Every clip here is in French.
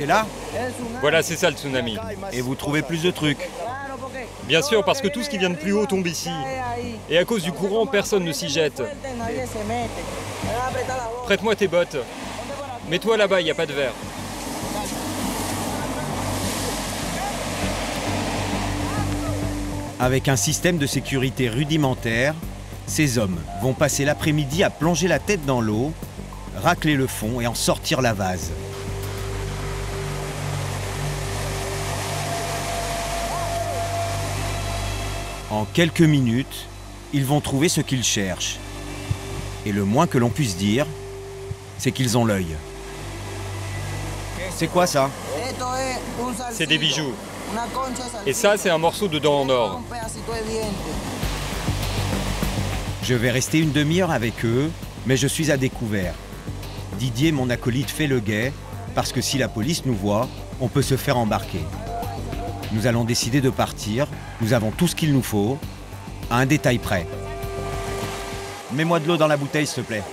C'est là? Voilà, c'est ça le tsunami. Et vous trouvez plus de trucs? Bien sûr, parce que tout ce qui vient de plus haut tombe ici. Et à cause du courant, personne ne s'y jette. Prête-moi tes bottes. Mets-toi là-bas, il n'y a pas de verre. Avec un système de sécurité rudimentaire, ces hommes vont passer l'après-midi à plonger la tête dans l'eau, racler le fond et en sortir la vase. En quelques minutes, ils vont trouver ce qu'ils cherchent. Et le moins que l'on puisse dire, c'est qu'ils ont l'œil. C'est quoi ça? C'est des bijoux. Et ça, c'est un morceau de dent en or. Je vais rester une demi-heure avec eux, mais je suis à découvert. Didier, mon acolyte, fait le guet, parce que si la police nous voit, on peut se faire embarquer. Nous allons décider de partir, nous avons tout ce qu'il nous faut, à un détail près. Mets-moi de l'eau dans la bouteille, s'il te plaît.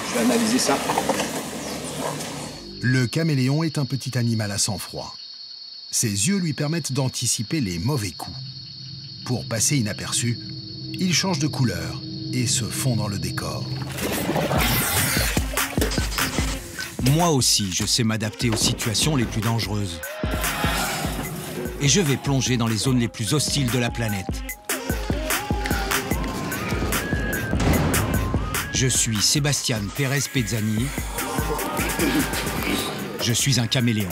Je vais analyser ça. Le caméléon est un petit animal à sang-froid. Ses yeux lui permettent d'anticiper les mauvais coups. Pour passer inaperçu, il change de couleur et se fond dans le décor. Moi aussi, je sais m'adapter aux situations les plus dangereuses. Et je vais plonger dans les zones les plus hostiles de la planète. Je suis Sébastien Pérez Pezzani. Je suis un caméléon.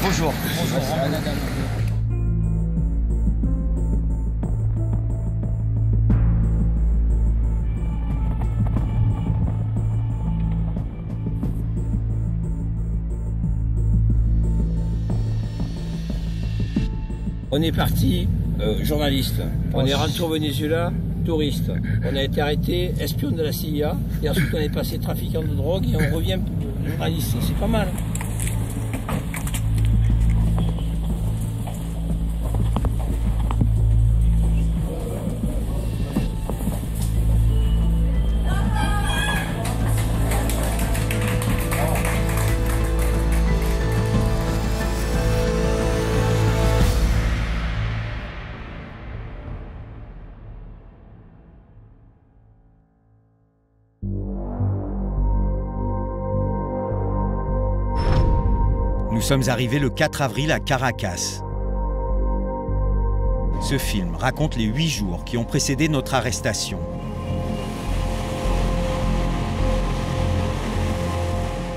Bonjour. On est parti journaliste. On est rentré au Venezuela, touriste. On a été arrêté, espion de la CIA. Et ensuite on est passé trafiquant de drogue et on revient journaliste. C'est pas mal. Nous sommes arrivés le 4 avril à Caracas. Ce film raconte les 8 jours qui ont précédé notre arrestation.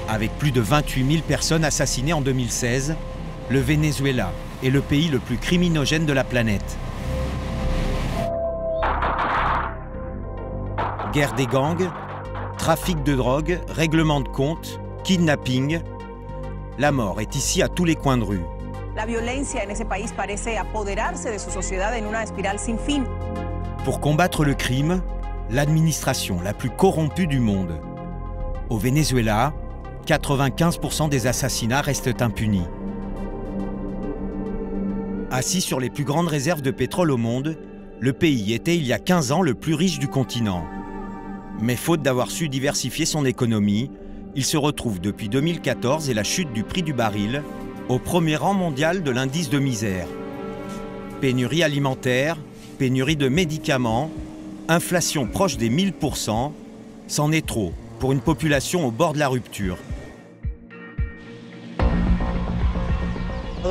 Avec plus de 28 000 personnes assassinées en 2016, le Venezuela est le pays le plus criminogène de la planète. Guerre des gangs, trafic de drogue, règlement de compte, kidnapping. La mort est ici à tous les coins de rue. La violencia en ese país parece apoderarse de su sociedad en una espiral sin fin. Pour combattre le crime, l'administration la plus corrompue du monde. Au Venezuela, 95% des assassinats restent impunis. Assis sur les plus grandes réserves de pétrole au monde, le pays était il y a 15 ans le plus riche du continent. Mais faute d'avoir su diversifier son économie, il se retrouve depuis 2014 et la chute du prix du baril au premier rang mondial de l'indice de misère. Pénurie alimentaire, pénurie de médicaments, inflation proche des 1000%, c'en est trop pour une population au bord de la rupture.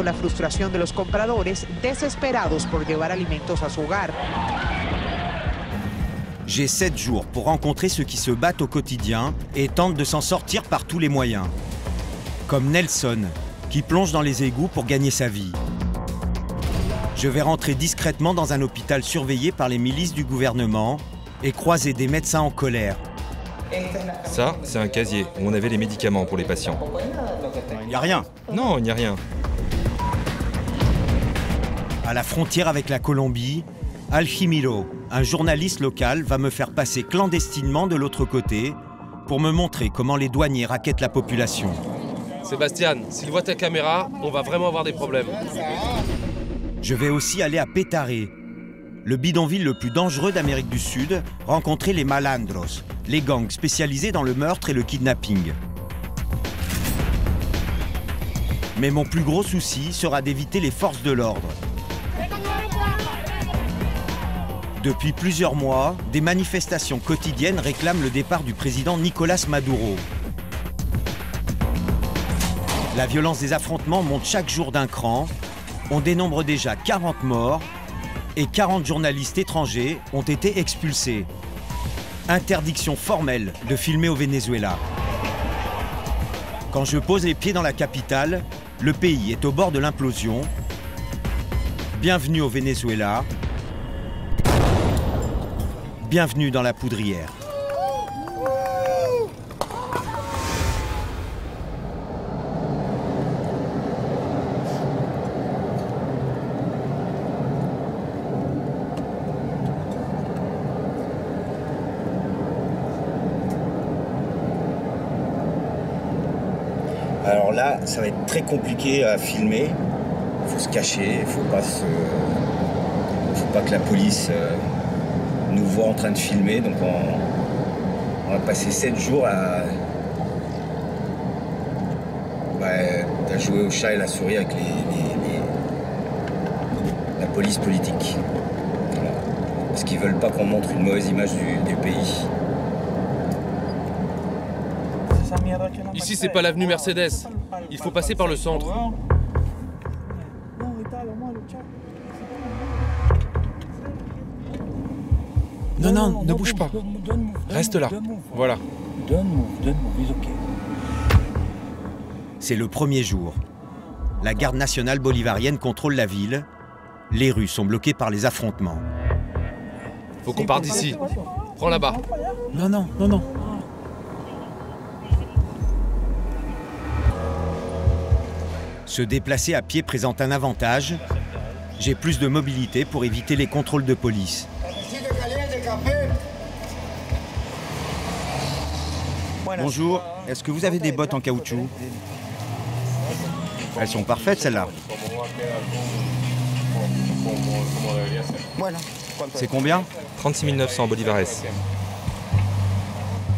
La frustración de los compradores desesperados por llevar alimentos a su hogar. J'ai 7 jours pour rencontrer ceux qui se battent au quotidien et tentent de s'en sortir par tous les moyens. Comme Nelson, qui plonge dans les égouts pour gagner sa vie. Je vais rentrer discrètement dans un hôpital surveillé par les milices du gouvernement et croiser des médecins en colère. Ça, c'est un casier où on avait les médicaments pour les patients. Il n'y a rien. Non, il n'y a rien. À la frontière avec la Colombie, Alchimiro, un journaliste local, va me faire passer clandestinement de l'autre côté pour me montrer comment les douaniers raquettent la population. Sébastien, s'il voit ta caméra, on va vraiment avoir des problèmes. Je vais aussi aller à Petare, le bidonville le plus dangereux d'Amérique du Sud, rencontrer les malandros, les gangs spécialisés dans le meurtre et le kidnapping. Mais mon plus gros souci sera d'éviter les forces de l'ordre. Depuis plusieurs mois, des manifestations quotidiennes réclament le départ du président Nicolás Maduro. La violence des affrontements monte chaque jour d'un cran. On dénombre déjà 40 morts et 40 journalistes étrangers ont été expulsés. Interdiction formelle de filmer au Venezuela. Quand je pose les pieds dans la capitale, le pays est au bord de l'implosion. Bienvenue au Venezuela. Bienvenue dans la poudrière. Alors là, ça va être très compliqué à filmer. Il faut se cacher, il faut pas que la police nous voit en train de filmer. Donc on va passer 7 jours à jouer au chat et la souris avec la police politique. Voilà. Parce qu'ils veulent pas qu'on montre une mauvaise image du pays. Ici, c'est pas l'avenue Mercedes. Il faut passer par le centre. Non, ne bouge pas. Reste là. Voilà. C'est le premier jour. La garde nationale bolivarienne contrôle la ville. Les rues sont bloquées par les affrontements. Faut qu'on parte d'ici. Prends là-bas. Non. Se déplacer à pied présente un avantage. J'ai plus de mobilité pour éviter les contrôles de police. Bonjour, est-ce que vous avez des bottes en caoutchouc? Elles sont parfaites, celles-là. C'est combien? 36 900 bolivares.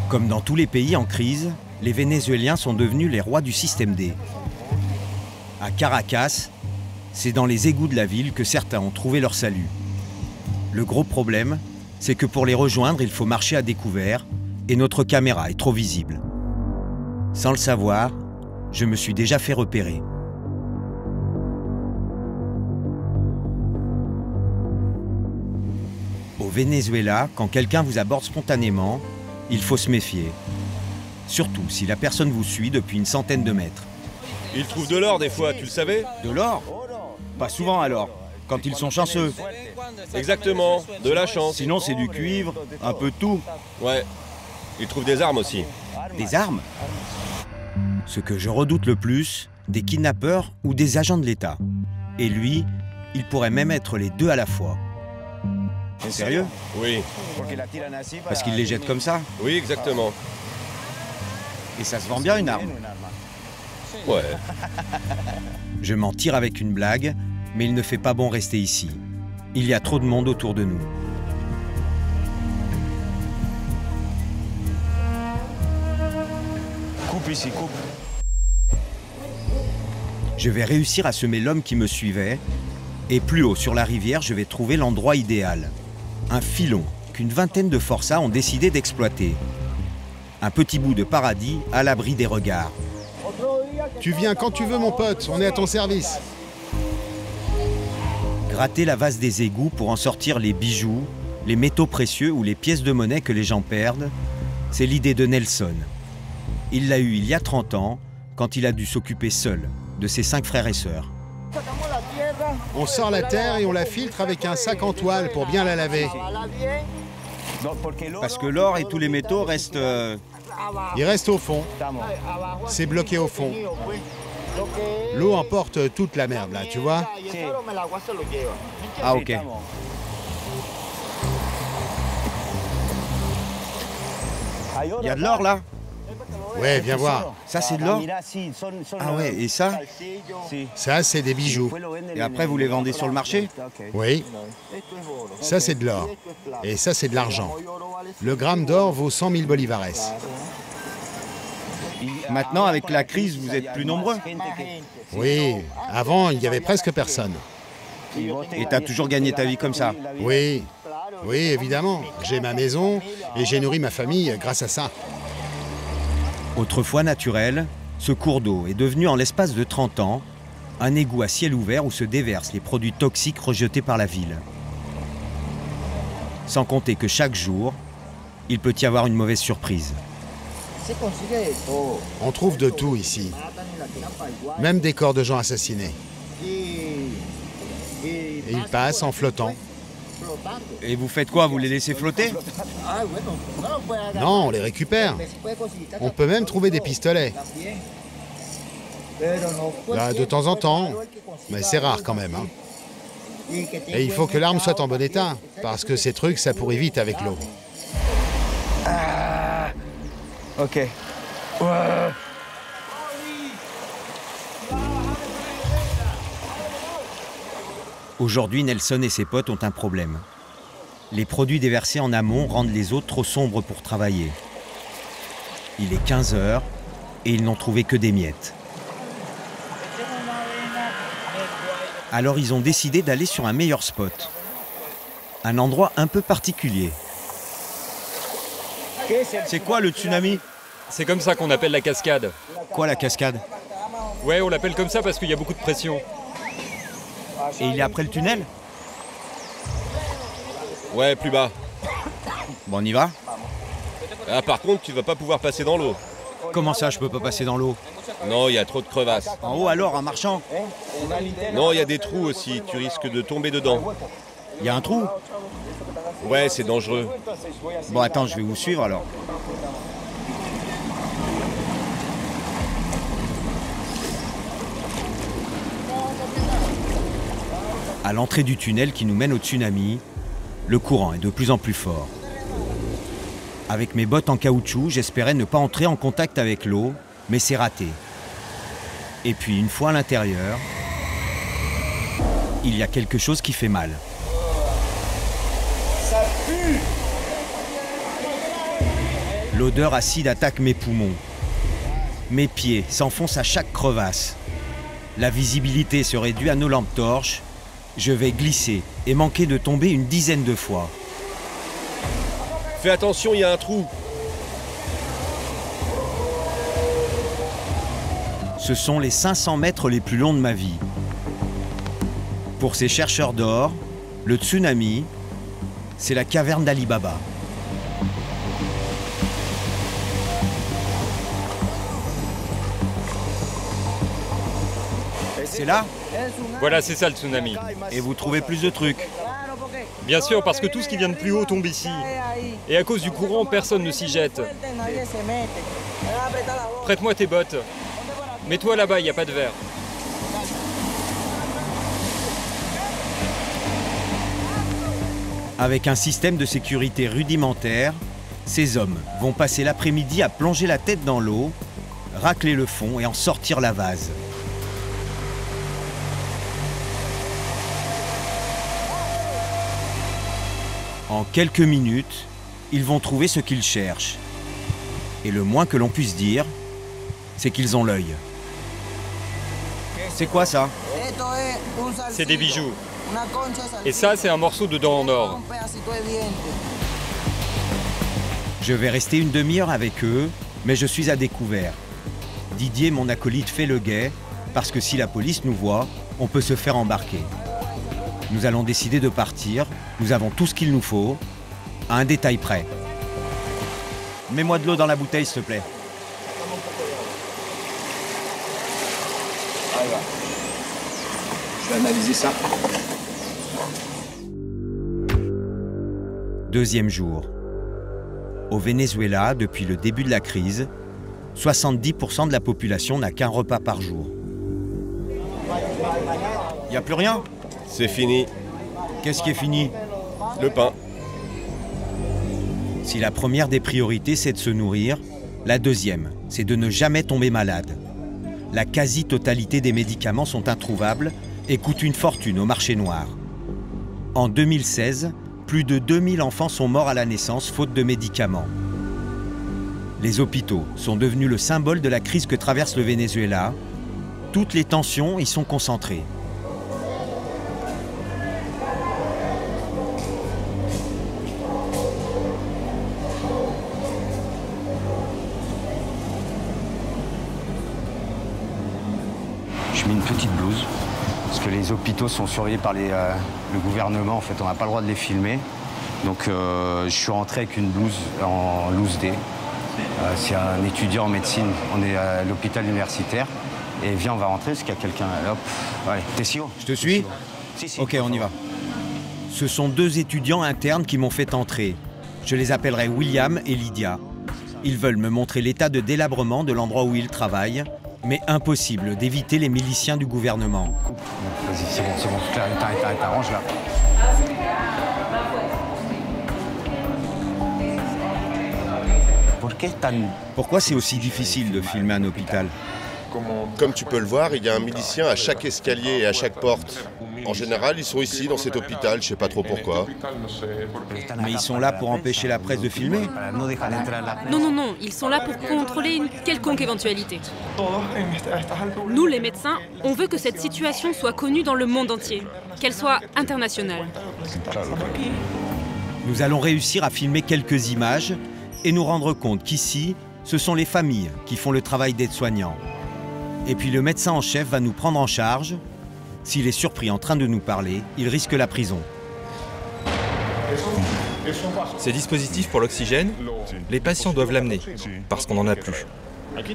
Comme dans tous les pays en crise, les Vénézuéliens sont devenus les rois du système D. À Caracas, c'est dans les égouts de la ville que certains ont trouvé leur salut. Le gros problème, c'est que pour les rejoindre, il faut marcher à découvert et notre caméra est trop visible. Sans le savoir, je me suis déjà fait repérer. Au Venezuela, quand quelqu'un vous aborde spontanément, il faut se méfier. Surtout si la personne vous suit depuis une centaine de mètres. Ils trouvent de l'or des fois, tu le savais? De l'or? Pas souvent alors, quand ils sont chanceux. Exactement, de la chance. Sinon c'est du cuivre, un peu de tout. Ouais, ils trouvent des armes aussi. Des armes? Ce que je redoute le plus, des kidnappeurs ou des agents de l'État. Et lui, il pourrait même être les deux à la fois. Sérieux? Oui. Parce qu'il les jette comme ça? Oui, exactement. Et ça se vend bien une arme? Ouais. Je m'en tire avec une blague, mais il ne fait pas bon rester ici. Il y a trop de monde autour de nous. Coupe ici, coupe. Je vais réussir à semer l'homme qui me suivait, et plus haut sur la rivière, je vais trouver l'endroit idéal. Un filon qu'une vingtaine de forçats ont décidé d'exploiter. Un petit bout de paradis à l'abri des regards. Tu viens quand tu veux, mon pote, on est à ton service. Gratter la vase des égouts pour en sortir les bijoux, les métaux précieux ou les pièces de monnaie que les gens perdent, c'est l'idée de Nelson. Il l'a eue il y a 30 ans, quand il a dû s'occuper seul de ses 5 frères et sœurs. On sort la terre et on la filtre avec un sac en toile pour bien la laver. Parce que l'or et tous les métaux restent... Ils restent au fond. C'est bloqué au fond. L'eau emporte toute la merde, là, tu vois? Ah, ok. Il y a de l'or, là? Ouais, viens voir. Ça, c'est de l'or? Ah ouais, et ça? Ça, c'est des bijoux. Et après, vous les vendez sur le marché? Oui. Ça, c'est de l'or. Et ça, c'est de l'argent. Le gramme d'or vaut 100 000 bolivares. Maintenant, avec la crise, vous êtes plus nombreux? Oui. Avant, il y avait presque personne. Et t'as toujours gagné ta vie comme ça? Oui. Oui, évidemment. J'ai ma maison et j'ai nourri ma famille grâce à ça. Autrefois naturel, ce cours d'eau est devenu en l'espace de 30 ans un égout à ciel ouvert où se déversent les produits toxiques rejetés par la ville. Sans compter que chaque jour, il peut y avoir une mauvaise surprise. On trouve de tout ici. Même des corps de gens assassinés. Et ils passent en flottant. Et vous faites quoi? Vous les laissez flotter? Non, on les récupère. On peut même trouver des pistolets. Là, de temps en temps, mais c'est rare quand même. Hein. Et il faut que l'arme soit en bon état, parce que ces trucs, ça pourrit vite avec l'eau. Ok. Aujourd'hui, Nelson et ses potes ont un problème. Les produits déversés en amont rendent les eaux trop sombres pour travailler. Il est 15 h et ils n'ont trouvé que des miettes. Alors ils ont décidé d'aller sur un meilleur spot. Un endroit un peu particulier. C'est quoi le tsunami? C'est comme ça qu'on appelle la cascade. Quoi la cascade? Ouais, on l'appelle comme ça parce qu'il y a beaucoup de pression. Et il est après le tunnel? Ouais, plus bas. Bon, on y va? Ah, par contre, tu vas pas pouvoir passer dans l'eau. Comment ça, je peux pas passer dans l'eau? Non, il y a trop de crevasses. En haut alors, en marchant? Non, il y a des trous aussi, tu risques de tomber dedans. Il y a un trou? Ouais, c'est dangereux. Bon, attends, je vais vous suivre alors. À l'entrée du tunnel qui nous mène au tsunami, le courant est de plus en plus fort. Avec mes bottes en caoutchouc, j'espérais ne pas entrer en contact avec l'eau, mais c'est raté. Et puis, une fois à l'intérieur, il y a quelque chose qui fait mal. Ça pue! L'odeur acide attaque mes poumons. Mes pieds s'enfoncent à chaque crevasse. La visibilité se réduit à nos lampes torches. Je vais glisser et manquer de tomber une dizaine de fois. Fais attention, il y a un trou. Ce sont les 500 mètres les plus longs de ma vie. Pour ces chercheurs d'or, le tsunami, c'est la caverne d'Ali Baba. C'est là? Voilà, c'est ça le tsunami. Et vous trouvez plus de trucs? Bien sûr, parce que tout ce qui vient de plus haut tombe ici. Et à cause du courant, personne ne s'y jette. Prête-moi tes bottes. Mets-toi là-bas, il n'y a pas de verre. Avec un système de sécurité rudimentaire, ces hommes vont passer l'après-midi à plonger la tête dans l'eau, racler le fond et en sortir la vase. En quelques minutes, ils vont trouver ce qu'ils cherchent. Et le moins que l'on puisse dire, c'est qu'ils ont l'œil. C'est quoi ça? C'est des bijoux. Et ça, c'est un morceau de dent en or. Je vais rester une demi-heure avec eux, mais je suis à découvert. Didier, mon acolyte, fait le guet, parce que si la police nous voit, on peut se faire embarquer. Nous allons décider de partir, nous avons tout ce qu'il nous faut, à un détail près. Mets-moi de l'eau dans la bouteille, s'il te plaît. Je vais analyser ça. Deuxième jour. Au Venezuela, depuis le début de la crise, 70% de la population n'a qu'un repas par jour. Il n'y a plus rien? C'est fini. Qu'est-ce qui est fini? Le pain. Si la première des priorités, c'est de se nourrir, la deuxième, c'est de ne jamais tomber malade. La quasi-totalité des médicaments sont introuvables et coûtent une fortune au marché noir. En 2016, plus de 2000 enfants sont morts à la naissance faute de médicaments. Les hôpitaux sont devenus le symbole de la crise que traverse le Venezuela. Toutes les tensions y sont concentrées. Je mets une petite blouse, parce que les hôpitaux sont surveillés par le gouvernement. En fait, on n'a pas le droit de les filmer. Donc, je suis rentré avec une blouse en loose day. C'est un étudiant en médecine. On est à l'hôpital universitaire. Et viens, on va rentrer, parce qu'il y a quelqu'un. Hop, ouais. Tessio. Je te suis? Si, ok, on y va. Ce sont deux étudiants internes qui m'ont fait entrer. Je les appellerai William et Lydia. Ils veulent me montrer l'état de délabrement de l'endroit où ils travaillent. Mais impossible d'éviter les miliciens du gouvernement. Vas-y, c'est bon, t'arranges là. Pourquoi c'est aussi difficile de filmer un hôpital? Comme tu peux le voir, il y a un milicien à chaque escalier et à chaque porte. En général, ils sont ici, dans cet hôpital, je sais pas trop pourquoi. Mais ils sont là pour empêcher la presse de filmer? Non, ils sont là pour contrôler une quelconque éventualité. Nous, les médecins, on veut que cette situation soit connue dans le monde entier, qu'elle soit internationale. Nous allons réussir à filmer quelques images et nous rendre compte qu'ici, ce sont les familles qui font le travail d'aide-soignant. Et puis le médecin en chef va nous prendre en charge. S'il est surpris en train de nous parler, il risque la prison. Ces dispositifs pour l'oxygène, les patients doivent l'amener, parce qu'on n'en a plus.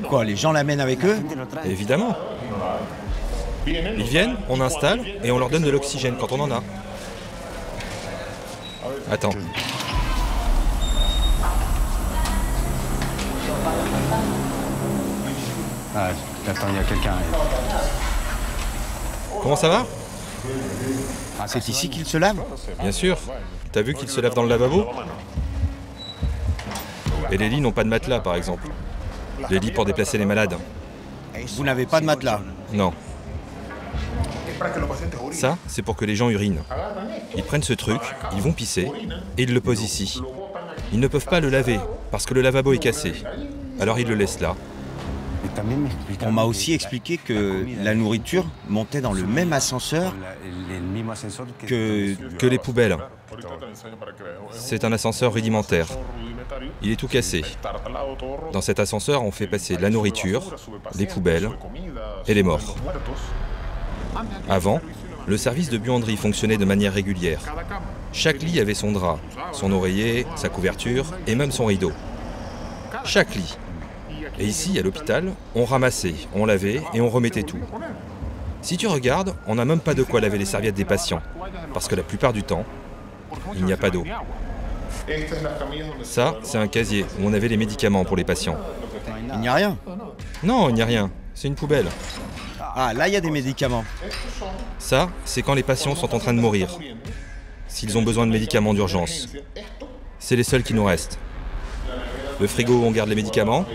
Quoi, les gens l'amènent avec eux? Évidemment. Ils viennent, on installe, et on leur donne de l'oxygène quand on en a. Attends. Ah, attends, il y a quelqu'un. Comment ça va? C'est ici qu'il se lave? Bien sûr. T'as vu qu'il se lave dans le lavabo? Et les lits n'ont pas de matelas, par exemple. Les lits pour déplacer les malades. Vous n'avez pas de matelas? Non. Ça, c'est pour que les gens urinent. Ils prennent ce truc, ils vont pisser, et ils le posent ici. Ils ne peuvent pas le laver, parce que le lavabo est cassé. Alors ils le laissent là. On m'a aussi expliqué que la nourriture montait dans le même ascenseur que les poubelles. C'est un ascenseur rudimentaire. Il est tout cassé. Dans cet ascenseur, on fait passer la nourriture, les poubelles et les morts. Avant, le service de buanderie fonctionnait de manière régulière. Chaque lit avait son drap, son oreiller, sa couverture et même son rideau. Chaque lit. Et ici, à l'hôpital, on ramassait, on lavait et on remettait tout. Si tu regardes, on n'a même pas de quoi laver les serviettes des patients, parce que la plupart du temps, il n'y a pas d'eau. Ça, c'est un casier où on avait les médicaments pour les patients. Il n'y a rien? Non, il n'y a rien. C'est une poubelle. Ah, là, il y a des médicaments. Ça, c'est quand les patients sont en train de mourir. S'ils ont besoin de médicaments d'urgence. C'est les seuls qui nous restent. Le frigo où on garde les médicaments.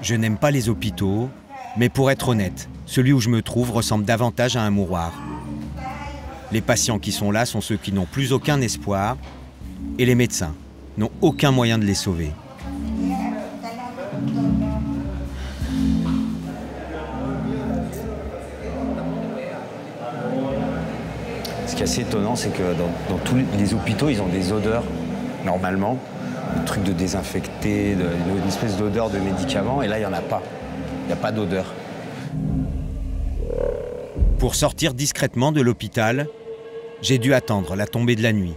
Je n'aime pas les hôpitaux, mais pour être honnête, celui où je me trouve ressemble davantage à un mouroir. Les patients qui sont là sont ceux qui n'ont plus aucun espoir, et les médecins n'ont aucun moyen de les sauver. Ce qui est assez étonnant, c'est que dans tous les hôpitaux, ils ont des odeurs, normalement. Un truc de désinfecter, une espèce d'odeur de médicaments, et là, il n'y en a pas. Il n'y a pas d'odeur. Pour sortir discrètement de l'hôpital, j'ai dû attendre la tombée de la nuit.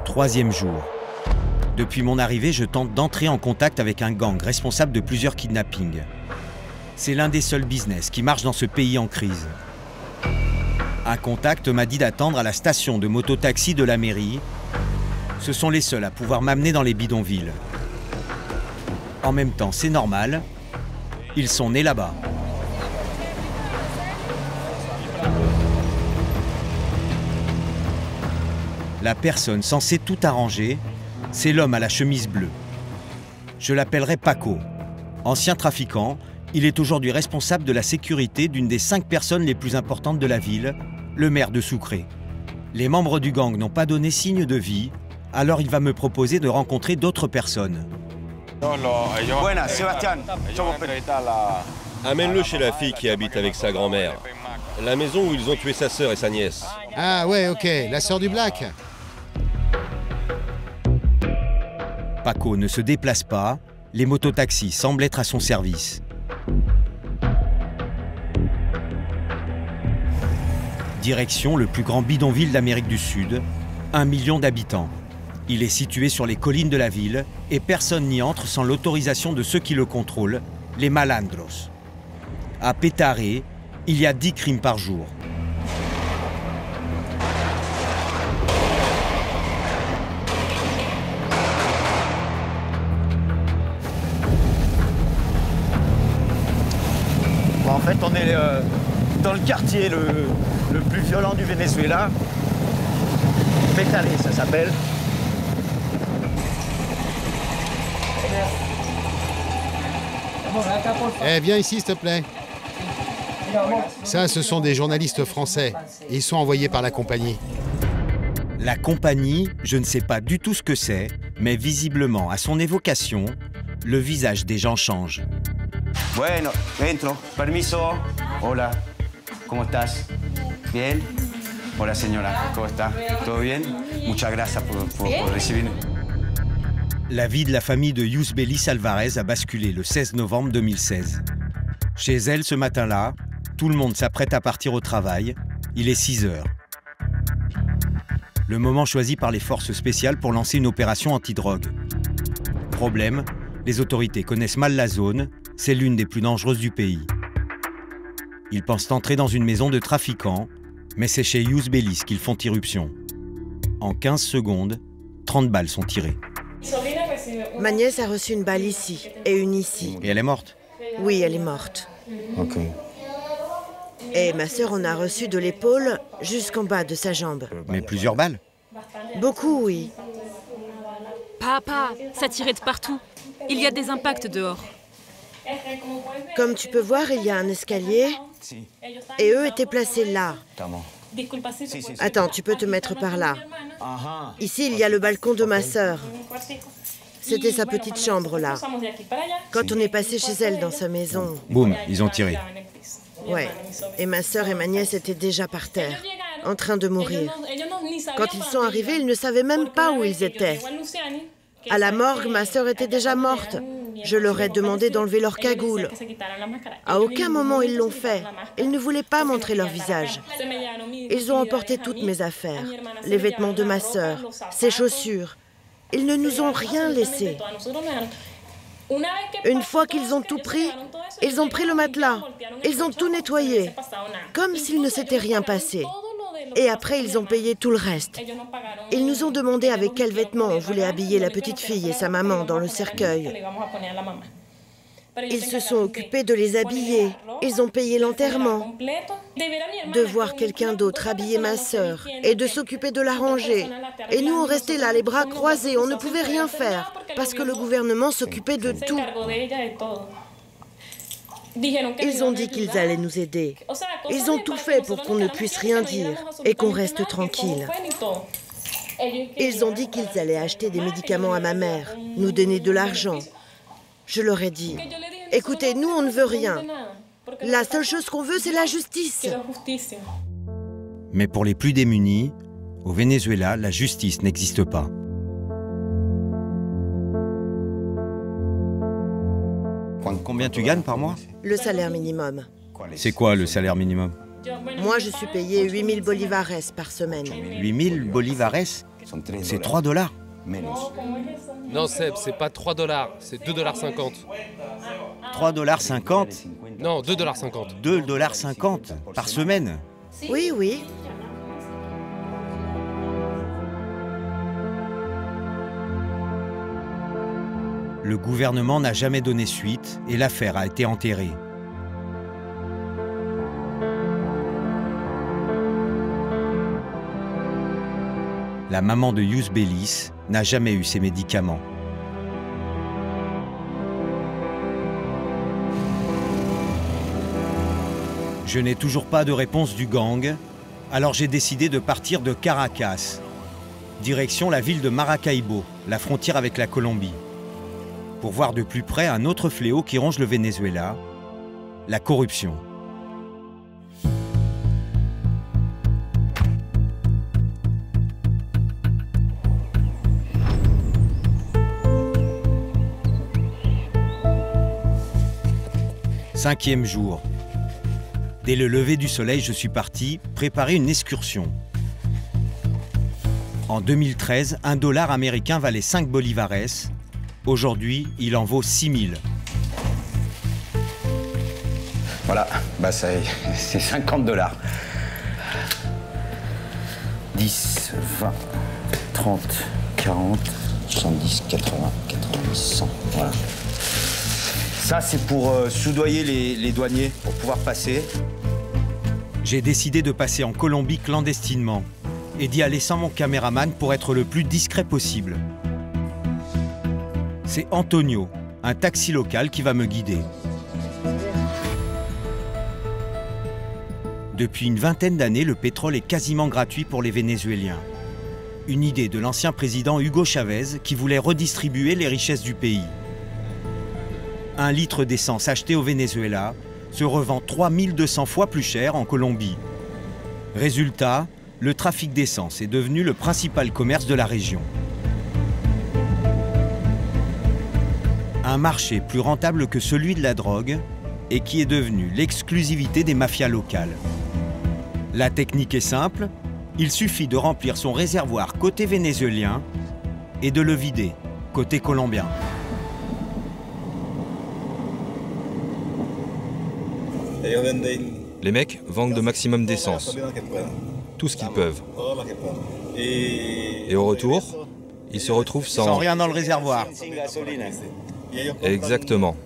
Troisième jour. Depuis mon arrivée, je tente d'entrer en contact avec un gang responsable de plusieurs kidnappings. C'est l'un des seuls business qui marche dans ce pays en crise. Un contact m'a dit d'attendre à la station de mototaxi de la mairie. Ce sont les seuls à pouvoir m'amener dans les bidonvilles. En même temps, c'est normal, ils sont nés là-bas. La personne censée tout arranger, c'est l'homme à la chemise bleue. Je l'appellerai Paco. Ancien trafiquant, il est aujourd'hui responsable de la sécurité d'une des 5 personnes les plus importantes de la ville, le maire de Sucre. Les membres du gang n'ont pas donné signe de vie, alors il va me proposer de rencontrer d'autres personnes. Amène-le chez la fille qui habite avec sa grand-mère. La maison où ils ont tué sa sœur et sa nièce. Ah ouais, ok, la sœur du Black. Paco ne se déplace pas, les mototaxis semblent être à son service. Direction le plus grand bidonville d'Amérique du Sud, 1 million d'habitants. Il est situé sur les collines de la ville et personne n'y entre sans l'autorisation de ceux qui le contrôlent, les malandros. À Petare, il y a 10 crimes par jour. Bon, en fait, on est dans le quartier le plus violent du Venezuela. Petare, ça s'appelle. Eh, viens ici, s'il te plaît. Ça, ce sont des journalistes français. Ils sont envoyés par la compagnie. La compagnie, je ne sais pas du tout ce que c'est, mais visiblement, à son évocation, le visage des gens change. Bueno, entro. Permiso. Hola. ¿Cómo estás? Bien. Hola, señora. ¿Cómo está? ¿Todo bien? Muchas gracias por recibirme. La vie de la famille de Yusbelis Alvarez a basculé le 16 novembre 2016. Chez elle, ce matin-là, tout le monde s'apprête à partir au travail. Il est 6 heures. Le moment choisi par les forces spéciales pour lancer une opération antidrogue. Problème, les autorités connaissent mal la zone, c'est l'une des plus dangereuses du pays. Ils pensent entrer dans une maison de trafiquants, mais c'est chez Yusbelis qu'ils font irruption. En 15 secondes, 30 balles sont tirées. Ma nièce a reçu une balle ici et une ici. Et elle est morte? Oui, elle est morte. Ok. Et ma sœur en a reçu de l'épaule jusqu'en bas de sa jambe. Mais plusieurs balles? Beaucoup, oui. Papa, ça tirait de partout. Il y a des impacts dehors. Comme tu peux voir, il y a un escalier et eux étaient placés là. Attends, tu peux te mettre par là. Ici, il y a le balcon de ma sœur. C'était sa petite chambre là. Quand on est passé chez elle dans sa maison... Boum, ils ont tiré. Ouais, et ma sœur et ma nièce étaient déjà par terre, en train de mourir. Quand ils sont arrivés, ils ne savaient même pas où ils étaient. À la morgue, ma sœur était déjà morte. Je leur ai demandé d'enlever leur cagoule. À aucun moment ils l'ont fait. Ils ne voulaient pas montrer leur visage. Ils ont emporté toutes mes affaires, les vêtements de ma sœur, ses chaussures. Ils ne nous ont rien laissé. Une fois qu'ils ont tout pris, ils ont pris le matelas. Ils ont tout nettoyé, comme s'il ne s'était rien passé. Et après, ils ont payé tout le reste. Ils nous ont demandé avec quels vêtements on voulait habiller la petite fille et sa maman dans le cercueil. Ils se sont occupés de les habiller. Ils ont payé l'enterrement. De voir quelqu'un d'autre habiller ma sœur et de s'occuper de la ranger. Et nous, on restait là, les bras croisés. On ne pouvait rien faire parce que le gouvernement s'occupait de tout. Ils ont dit qu'ils allaient nous aider. Ils ont tout fait pour qu'on ne puisse rien dire et qu'on reste tranquille. Ils ont dit qu'ils allaient acheter des médicaments à ma mère, nous donner de l'argent. Je leur ai dit, écoutez, nous, on ne veut rien. La seule chose qu'on veut, c'est la justice. Mais pour les plus démunis, au Venezuela, la justice n'existe pas. Combien tu gagnes par mois? Le salaire minimum. C'est quoi le salaire minimum? Moi, je suis payé 8000 bolivares par semaine. 8000 bolivares? C'est 3 $. Non, Seb, c'est pas 3 $, c'est 2,50 $. 3,50 $? Non, 2,50 $. 2,50 $ par semaine? Oui, oui. Le gouvernement n'a jamais donné suite et l'affaire a été enterrée. La maman de Yus Bellis n'a jamais eu ses médicaments. Je n'ai toujours pas de réponse du gang, alors j'ai décidé de partir de Caracas, direction la ville de Maracaibo, la frontière avec la Colombie, pour voir de plus près un autre fléau qui ronge le Venezuela, la corruption. Cinquième jour. Dès le lever du soleil, je suis parti préparer une excursion. En 2013, un dollar américain valait 5 bolivares. Aujourd'hui, il en vaut 6000. Voilà, bah c'est 50 $. 10, 20, 30, 40, 70, 80, 90, 100. Voilà. Ça, c'est pour soudoyer les douaniers, pour pouvoir passer. J'ai décidé de passer en Colombie clandestinement et d'y aller sans mon caméraman pour être le plus discret possible. C'est Antonio, un taxi local, qui va me guider. Depuis une vingtaine d'années, le pétrole est quasiment gratuit pour les Vénézuéliens. Une idée de l'ancien président Hugo Chavez qui voulait redistribuer les richesses du pays. 1 litre d'essence acheté au Venezuela se revend 3200 fois plus cher en Colombie. Résultat, le trafic d'essence est devenu le principal commerce de la région. Un marché plus rentable que celui de la drogue et qui est devenu l'exclusivité des mafias locales. La technique est simple, il suffit de remplir son réservoir côté vénézuélien et de le vider côté colombien. Les mecs vendent le maximum d'essence, tout ce qu'ils peuvent. Et au retour, ils se retrouvent sans rien dans le réservoir. Exactement.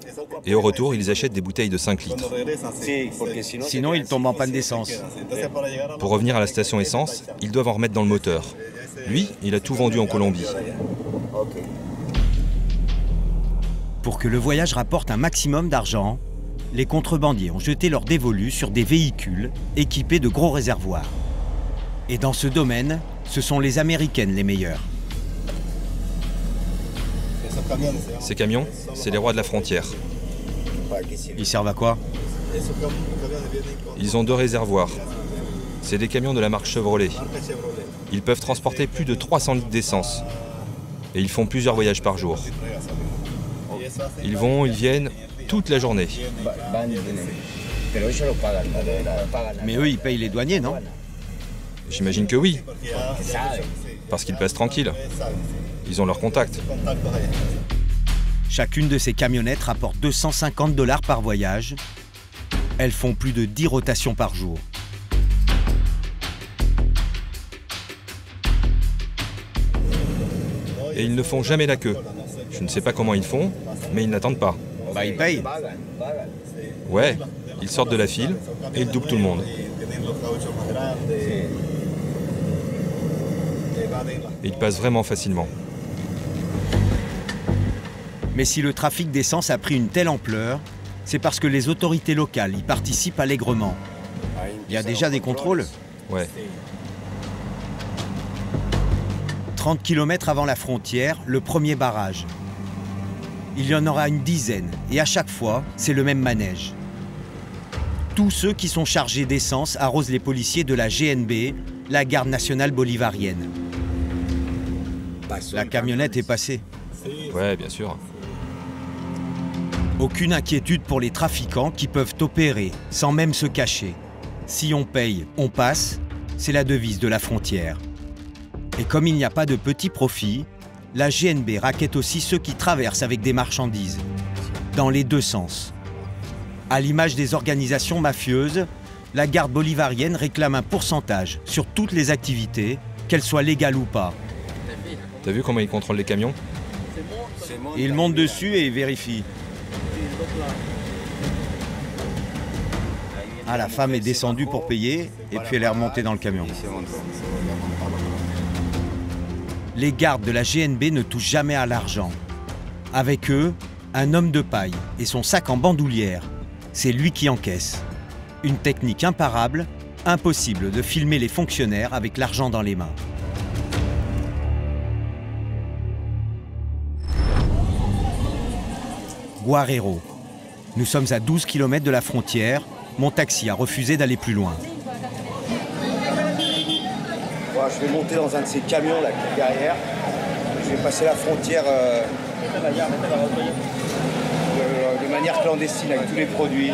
Et au retour, ils achètent des bouteilles de 5 litres. Sinon, ils tombent en panne d'essence. Pour revenir à la station essence, ils doivent en remettre dans le moteur. Lui, il a tout vendu en Colombie. Pour que le voyage rapporte un maximum d'argent, les contrebandiers ont jeté leur dévolu sur des véhicules équipés de gros réservoirs. Et dans ce domaine, ce sont les Américaines les meilleures. Ces camions, c'est les rois de la frontière. Ils servent à quoi? Ils ont 2 réservoirs. C'est des camions de la marque Chevrolet. Ils peuvent transporter plus de 300 litres d'essence. Et ils font plusieurs voyages par jour. Ils vont, ils viennent toute la journée. Mais eux, ils payent les douaniers, non? J'imagine que oui. Parce qu'ils passent tranquilles. Ils ont leur contact. Chacune de ces camionnettes rapporte 250 $ par voyage. Elles font plus de 10 rotations par jour. Et ils ne font jamais la queue. Je ne sais pas comment ils font, mais ils n'attendent pas. Bah, ils payent. Ouais, ils sortent de la file et ils doublent tout le monde. Et ils passent vraiment facilement. Mais si le trafic d'essence a pris une telle ampleur, c'est parce que les autorités locales y participent allègrement. Il y a déjà des contrôles? Ouais. 30 km avant la frontière, le premier barrage. Il y en aura une dizaine, et à chaque fois, c'est le même manège. Tous ceux qui sont chargés d'essence arrosent les policiers de la GNB, la garde nationale bolivarienne. La camionnette est passée. Ouais, bien sûr. Aucune inquiétude pour les trafiquants qui peuvent opérer sans même se cacher. Si on paye, on passe, c'est la devise de la frontière. Et comme il n'y a pas de petits profits, la GNB raquette aussi ceux qui traversent avec des marchandises, dans les deux sens. À l'image des organisations mafieuses, la garde bolivarienne réclame un pourcentage sur toutes les activités, qu'elles soient légales ou pas. T'as vu comment ils contrôlent les camions? Ils montent dessus et vérifient. Ah, la femme est descendue pour payer et puis elle est remontée dans le camion. Les gardes de la GNB ne touchent jamais à l'argent. Avec eux, un homme de paille et son sac en bandoulière. C'est lui qui encaisse. Une technique imparable, impossible de filmer les fonctionnaires avec l'argent dans les mains. Guerrero. Nous sommes à 12 km de la frontière. Mon taxi a refusé d'aller plus loin. Je vais monter dans un de ces camions là qui est derrière. Je vais passer la frontière de manière clandestine avec tous les produits.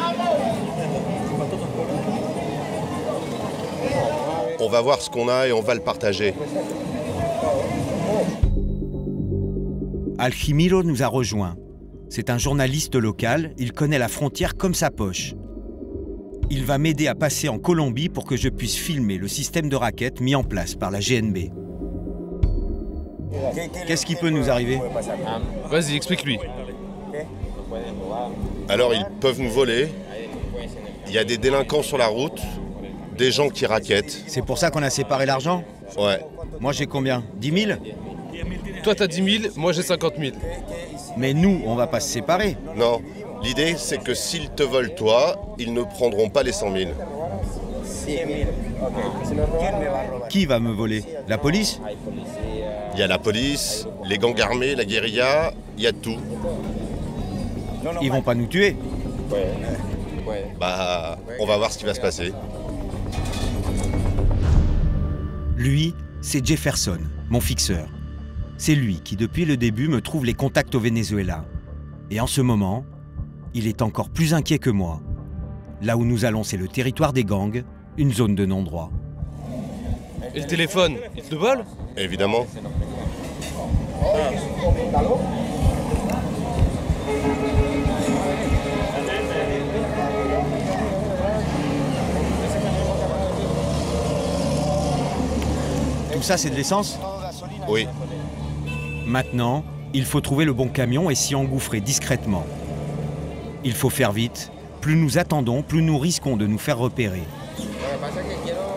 On va voir ce qu'on a et on va le partager. Alejimiro nous a rejoints. C'est un journaliste local, il connaît la frontière comme sa poche. Il va m'aider à passer en Colombie pour que je puisse filmer le système de raquettes mis en place par la GNB. Qu'est-ce qui peut nous arriver? Vas-y, explique-lui. Alors ils peuvent nous voler, il y a des délinquants sur la route, des gens qui raquettent. C'est pour ça qu'on a séparé l'argent? Ouais. Moi j'ai combien? 10 000? Toi t'as 10 000, moi j'ai 50 000. Mais nous, on va pas se séparer. Non, l'idée c'est que s'ils te volent toi, ils ne prendront pas les 100 000. Qui va me voler? La police? Il y a la police, les gangs armés, la guérilla, il y a de tout. Ils vont pas nous tuer? Bah, on va voir ce qui va se passer. Lui, c'est Jefferson, mon fixeur. C'est lui qui, depuis le début, me trouve les contacts au Venezuela. Et en ce moment, il est encore plus inquiet que moi. Là où nous allons, c'est le territoire des gangs, une zone de non-droit. Et le téléphone, il te le vole? Évidemment. Tout ça, c'est de l'essence? Oui. Maintenant, il faut trouver le bon camion et s'y engouffrer discrètement. Il faut faire vite. Plus nous attendons, plus nous risquons de nous faire repérer.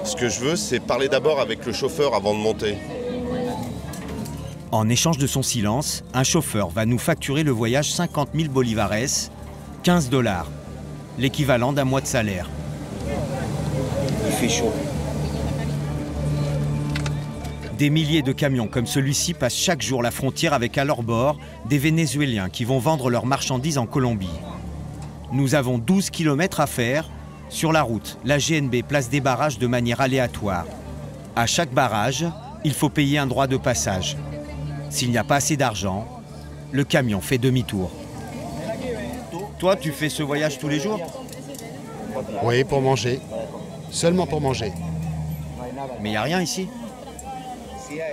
Ce que je veux, c'est parler d'abord avec le chauffeur avant de monter. En échange de son silence, un chauffeur va nous facturer le voyage 50 000 bolivares, 15 $, l'équivalent d'un mois de salaire. Il fait chaud. Des milliers de camions comme celui-ci passent chaque jour la frontière avec à leur bord des Vénézuéliens qui vont vendre leurs marchandises en Colombie. Nous avons 12 km à faire. Sur la route, la GNB place des barrages de manière aléatoire. À chaque barrage, il faut payer un droit de passage. S'il n'y a pas assez d'argent, le camion fait demi-tour. Toi, tu fais ce voyage tous les jours? Oui, pour manger. Seulement pour manger. Mais il n'y a rien ici?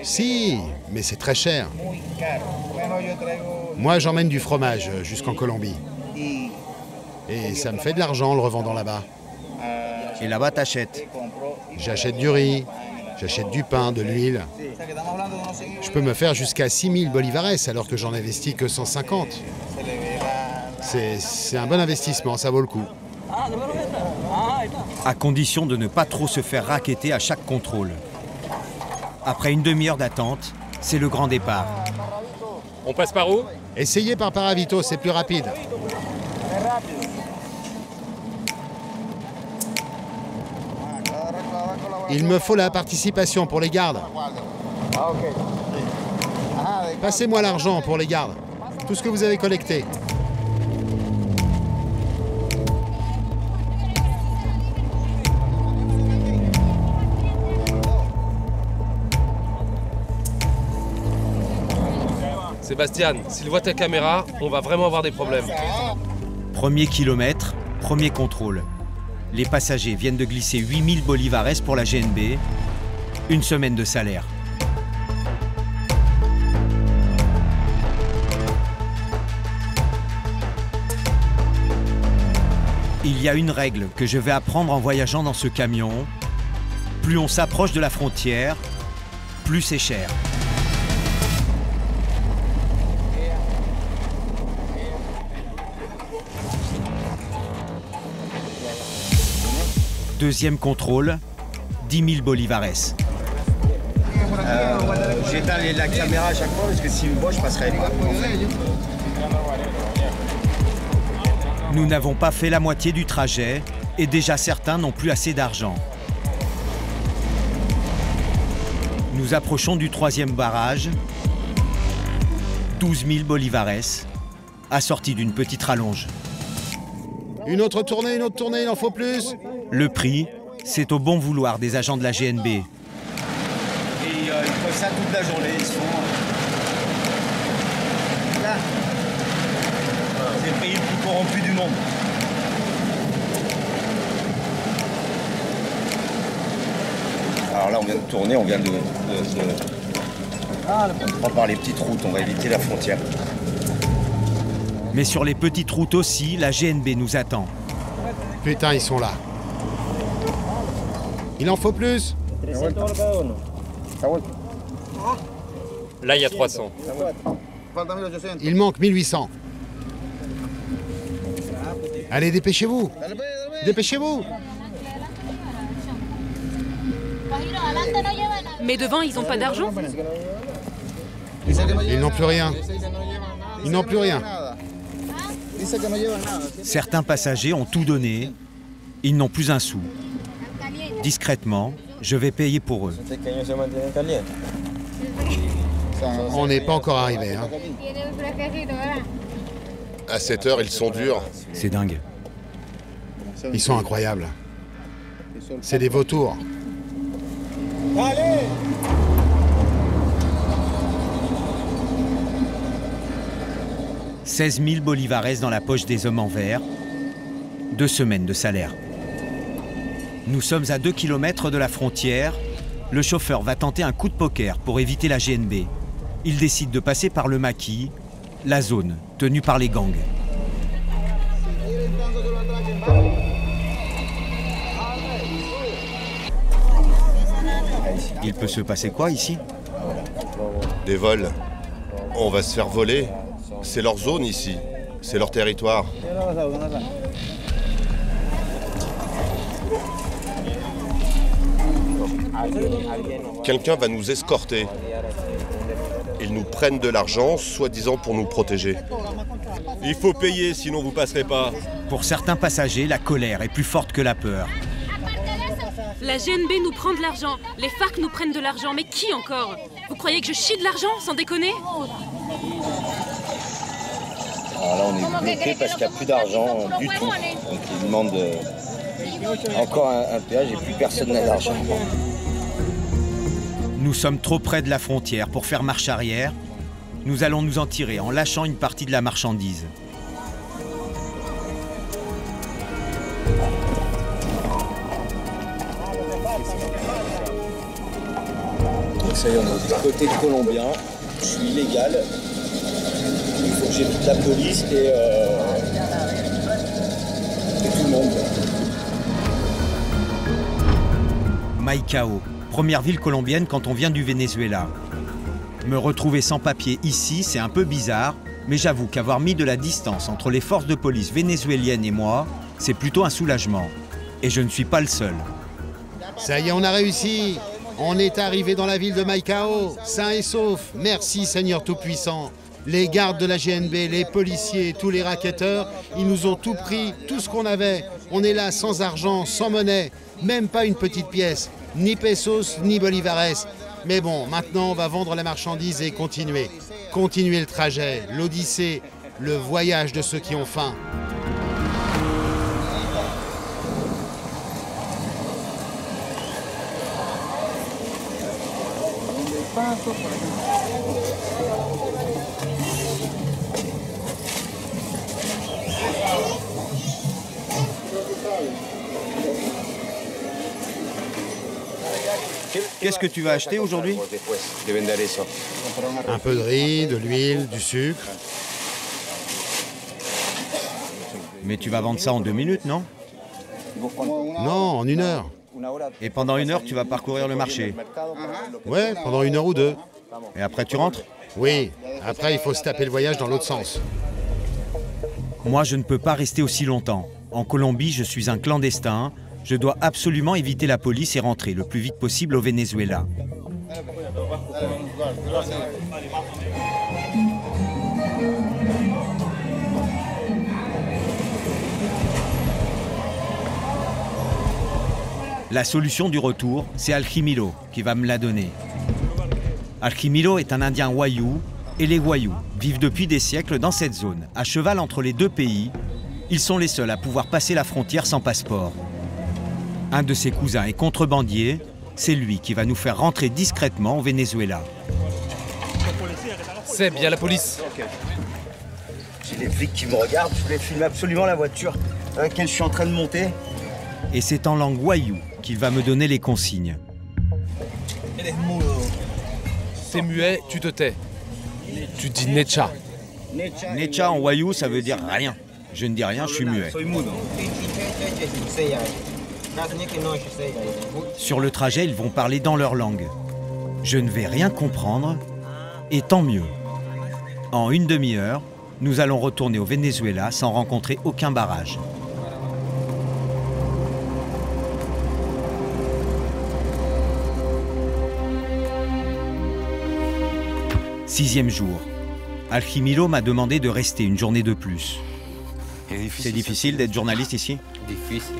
Si, mais c'est très cher. Moi, j'emmène du fromage jusqu'en Colombie. Et ça me fait de l'argent en le revendant là-bas. Et là-bas, t'achètes? J'achète du riz, j'achète du pain, de l'huile. Je peux me faire jusqu'à 6 000 bolivares alors que j'en investis que 150. C'est un bon investissement, ça vaut le coup. À condition de ne pas trop se faire racketter à chaque contrôle. Après une demi-heure d'attente, c'est le grand départ. On passe par où? Essayez par Paravito, c'est plus rapide. Il me faut la participation pour les gardes. Passez-moi l'argent pour les gardes. Tout ce que vous avez collecté. Sébastien, s'il voit ta caméra, on va vraiment avoir des problèmes. Premier kilomètre, premier contrôle. Les passagers viennent de glisser 8000 bolivares pour la GNB, une semaine de salaire. Il y a une règle que je vais apprendre en voyageant dans ce camion. Plus on s'approche de la frontière, plus c'est cher. Deuxième contrôle, 10 000 bolivares. J'éteins la caméra à chaque fois parce que s'il me voit, je passerai pas. Nous n'avons pas fait la moitié du trajet et déjà certains n'ont plus assez d'argent. Nous approchons du troisième barrage, 12 000 bolivares, assorti d'une petite rallonge. Une autre tournée, il en faut plus. Le prix, c'est au bon vouloir des agents de la GNB. Et ils font ça toute la journée, ils sont... Là. C'est le pays le plus corrompu du monde. Alors là, on vient de tourner, on vient de... On prend par les petites routes, on va éviter la frontière. Mais sur les petites routes aussi, la GNB nous attend. Putain, ils sont là. Il en faut plus. Là, il y a 300. Il manque 1800. Allez, dépêchez-vous. Dépêchez-vous. Mais devant, ils n'ont pas d'argent? Ils n'ont plus rien. Ils n'ont plus rien. Certains passagers ont tout donné. Ils n'ont plus un sou. Discrètement, je vais payer pour eux. On n'est pas encore arrivé. Hein. À cette heure, ils sont durs. C'est dingue. Ils sont incroyables. C'est des vautours. Allez! « 16 000 bolivares dans la poche des hommes en vert. 2 semaines de salaire. Nous sommes à 2 km de la frontière. Le chauffeur va tenter un coup de poker pour éviter la GNB. Il décide de passer par le maquis, la zone tenue par les gangs. Il peut se passer quoi ici? Des vols. On va se faire voler. C'est leur zone ici. C'est leur territoire. Quelqu'un va nous escorter. Ils nous prennent de l'argent, soi-disant pour nous protéger. Il faut payer, sinon vous passerez pas. Pour certains passagers, la colère est plus forte que la peur. La GNB nous prend de l'argent, les FARC nous prennent de l'argent, mais qui encore? Vous croyez que je chie de l'argent, sans déconner? Alors là, on est bloqué parce qu'il n'y a plus d'argent du tout. Donc ils demandent encore un péage et plus personne n'a d'argent. Nous sommes trop près de la frontière pour faire marche arrière. Nous allons nous en tirer en lâchant une partie de la marchandise. Donc ça y est, on est du côté colombien. Je suis illégal. Il faut que j'évite la police et tout le monde. Maicao, première ville colombienne quand on vient du Venezuela. Me retrouver sans papier ici, c'est un peu bizarre, mais j'avoue qu'avoir mis de la distance entre les forces de police vénézuéliennes et moi, c'est plutôt un soulagement. Et je ne suis pas le seul. Ça y est, on a réussi. On est arrivé dans la ville de Maicao, sain et sauf. Merci Seigneur Tout-Puissant. Les gardes de la GNB, les policiers, tous les racketteurs, ils nous ont tout pris, tout ce qu'on avait. On est là sans argent, sans monnaie, même pas une petite pièce, ni pesos, ni bolivares. Mais bon, maintenant on va vendre la marchandise et continuer. Continuer le trajet, l'odyssée, le voyage de ceux qui ont faim. Qu'est-ce que tu vas acheter aujourd'hui? Un peu de riz, de l'huile, du sucre. Mais tu vas vendre ça en 2 minutes, non? Non, en 1 heure. Et pendant 1 heure, tu vas parcourir le marché? Ouais, pendant 1 heure ou 2. Et après, tu rentres? Oui, après il faut se taper le voyage dans l'autre sens. Moi, je ne peux pas rester aussi longtemps. En Colombie, je suis un clandestin. Je dois absolument éviter la police et rentrer le plus vite possible au Venezuela. La solution du retour, c'est Alquimiro qui va me la donner. Alquimiro est un Indien Wayuu, et les Wayuu vivent depuis des siècles dans cette zone, à cheval entre les 2 pays. Ils sont les seuls à pouvoir passer la frontière sans passeport. Un de ses cousins est contrebandier, c'est lui qui va nous faire rentrer discrètement au Venezuela. C'est bien la police. J'ai des flics qui me regardent, je voulais filmer absolument la voiture à laquelle je suis en train de monter. Et c'est en langue Wayuu qu'il va me donner les consignes. T'es muet, tu te tais. Tu dis Necha. Necha en Wayuu, ça veut dire rien. Je ne dis rien, je suis muet. Sur le trajet, ils vont parler dans leur langue. Je ne vais rien comprendre, et tant mieux. En 1 demi-heure, nous allons retourner au Venezuela sans rencontrer aucun barrage. Sixième jour. Alquimiro m'a demandé de rester une journée de plus. C'est difficile d'être journaliste ici? Difficile.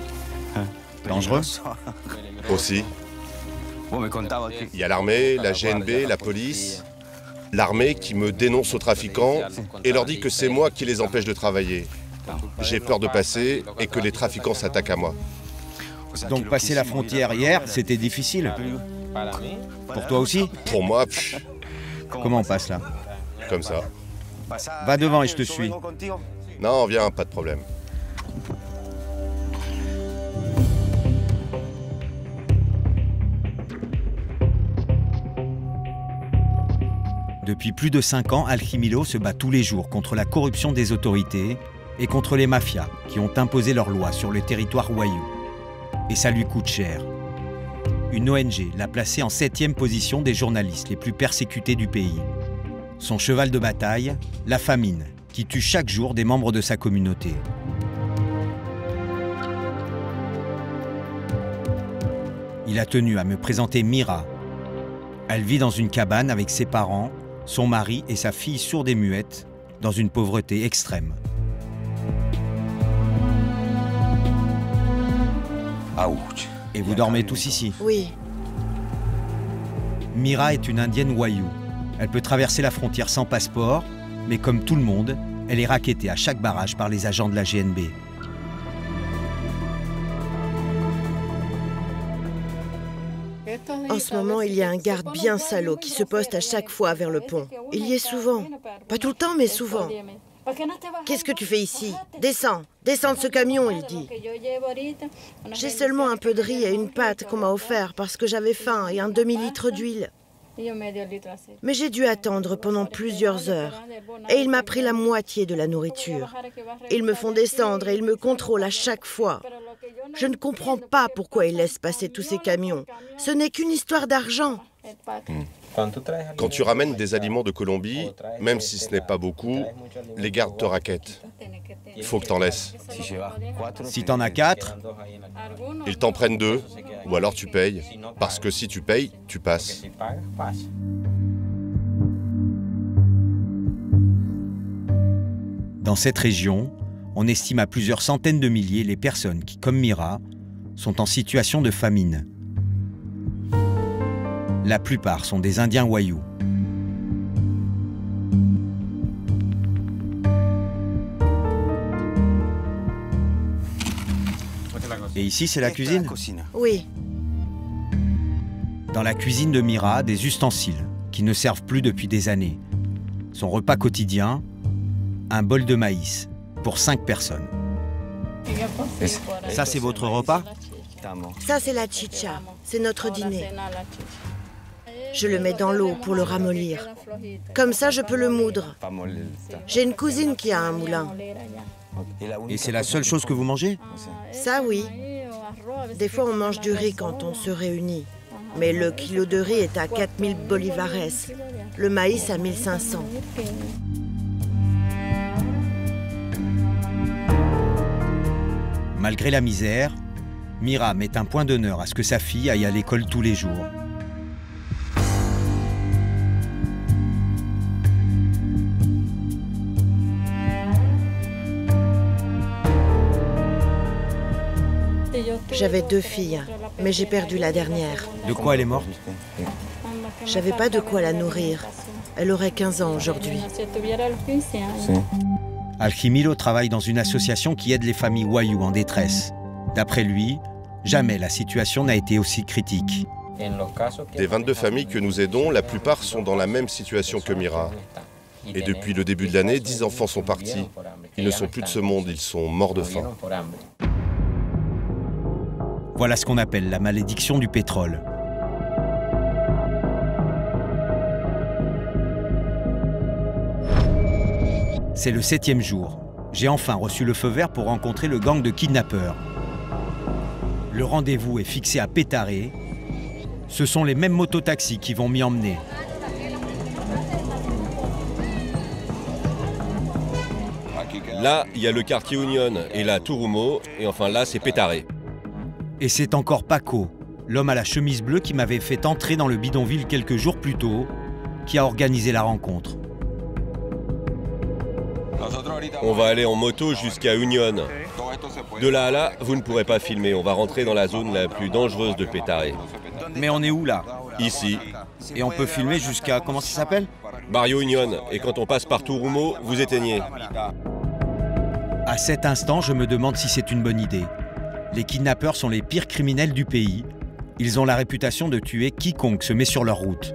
Dangereux? Aussi. Il y a l'armée, la GNB, la police. L'armée qui me dénonce aux trafiquants et leur dit que c'est moi qui les empêche de travailler. J'ai peur de passer et que les trafiquants s'attaquent à moi. Donc passer la frontière hier, c'était difficile? Pour toi aussi? Pour moi, Comment on passe là? Comme ça. Va devant et je te suis. Non, viens, pas de problème. Depuis plus de 5 ans, Alquimiro se bat tous les jours contre la corruption des autorités et contre les mafias qui ont imposé leurs lois sur le territoire Wayuu. Et ça lui coûte cher. Une ONG l'a placé en 7e position des journalistes les plus persécutés du pays. Son cheval de bataille, la famine, qui tue chaque jour des membres de sa communauté. Il a tenu à me présenter Mira. Elle vit dans une cabane avec ses parents, son mari et sa fille sourde et muette, dans une pauvreté extrême. Ouch. Et vous dormez tous ici? Oui. Mira est une indienne Wayuu. Elle peut traverser la frontière sans passeport, mais comme tout le monde, elle est rackettée à chaque barrage par les agents de la GNB. En ce moment, il y a un garde bien salaud qui se poste à chaque fois vers le pont. Il y est souvent. Pas tout le temps, mais souvent. Qu'est-ce que tu fais ici? Descends, descends de ce camion, il dit. J'ai seulement un peu de riz et une pâte qu'on m'a offert parce que j'avais faim et un demi-litre d'huile. Mais j'ai dû attendre pendant plusieurs heures et il m'a pris la moitié de la nourriture. Ils me font descendre et ils me contrôlent à chaque fois. Je ne comprends pas pourquoi ils laissent passer tous ces camions. Ce n'est qu'une histoire d'argent. Quand tu ramènes des aliments de Colombie, même si ce n'est pas beaucoup, les gardes te raquettent. Il faut que t'en laisses. Si t'en as 4, ils t'en prennent 2, ou alors tu payes. Parce que si tu payes, tu passes. Dans cette région, on estime à plusieurs centaines de milliers les personnes qui, comme Mira, sont en situation de famine. La plupart sont des Indiens Wayuu. Et ici, c'est la cuisine? Oui. Dans la cuisine de Mira, des ustensiles qui ne servent plus depuis des années. Son repas quotidien, un bol de maïs pour 5 personnes. Ça, c'est votre repas? Ça, c'est la chicha. C'est notre dîner. Je le mets dans l'eau pour le ramollir. Comme ça, je peux le moudre. J'ai une cousine qui a un moulin. Et c'est la seule chose que vous mangez? Ça, oui. Des fois, on mange du riz quand on se réunit. Mais le kilo de riz est à 4000 bolivares. Le maïs à 1500. Malgré la misère, Mira met un point d'honneur à ce que sa fille aille à l'école tous les jours. J'avais 2 filles, mais j'ai perdu la dernière. De quoi elle est morte? J'avais pas de quoi la nourrir. Elle aurait 15 ans aujourd'hui. Aljimiro travaille dans une association qui aide les familles Wayuu en détresse. D'après lui, jamais la situation n'a été aussi critique. Des 22 familles que nous aidons, la plupart sont dans la même situation que Mira. Et depuis le début de l'année, 10 enfants sont partis. Ils ne sont plus de ce monde, ils sont morts de faim. Voilà ce qu'on appelle la malédiction du pétrole. C'est le 7e jour. J'ai enfin reçu le feu vert pour rencontrer le gang de kidnappeurs. Le rendez-vous est fixé à Petare. Ce sont les mêmes mototaxis qui vont m'y emmener. Là, il y a le quartier Union, et là, Turumo, et enfin là, c'est Petare. Et c'est encore Paco, l'homme à la chemise bleue qui m'avait fait entrer dans le bidonville quelques jours plus tôt, qui a organisé la rencontre. On va aller en moto jusqu'à Union. De là à là, vous ne pourrez pas filmer. On va rentrer dans la zone la plus dangereuse de Petare. Mais on est où là? Ici. Et on peut filmer jusqu'à... comment ça s'appelle? Barrio Union. Et quand on passe par Turumo, vous éteignez. À cet instant, je me demande si c'est une bonne idée. Les kidnappeurs sont les pires criminels du pays. Ils ont la réputation de tuer quiconque se met sur leur route.